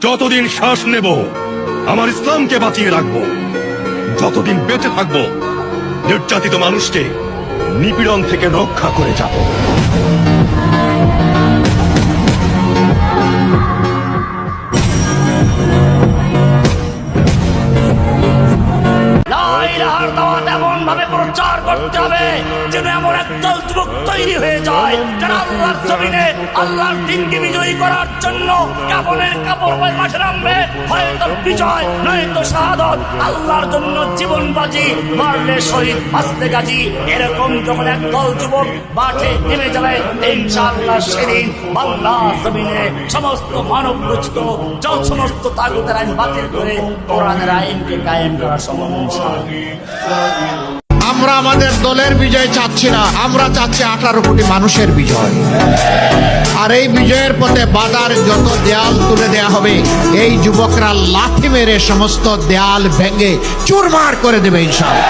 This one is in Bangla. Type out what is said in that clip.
যতদিন শ্বাস নেব আমার ইসলামকে বাঁচিয়ে রাখবো, যতদিন বেঁচে থাকবো নির্যাতিত মানুষকে নিপীড়ন থেকে রক্ষা করে যাব। এমন ভাবে প্রচার করতে হবে যেন এমন একদল যুবক তৈরি হয়ে যায় যারা আল্লাহর জমিনে আল্লাহর দিনকে বিজয়ী করার জন্য কাপড়ের কাপড় পরে মাঠে নামবে। হয়তো বিজয় নয়তো শাহাদত, আল্লাহর জন্য জীবন বাজি, মারলে শহীদ বাঁচলে গাজী। এরকম যখন একদল যুবক মাঠে নেমে যাবে ইনশাআল্লাহ সেদিন আল্লাহর জমিনে সমস্ত মানব রচিত সমস্ত তাগুতের আইন বাতিল করে কোরআনের আইনকে কায়েম করা সম্ভব। আমরা আমাদের দলের বিজয় চাচ্ছি না, আমরা চাচ্ছি 18 কোটি মানুষের বিজয়। আর এই বিজয়ের পথে বাধার যত দেয়াল তুলে দেয়া হবে, এই যুবকরা লাথি মেরে সমস্ত দেয়াল ভেঙে চুরমার করে দেবে ইনশাআল্লাহ।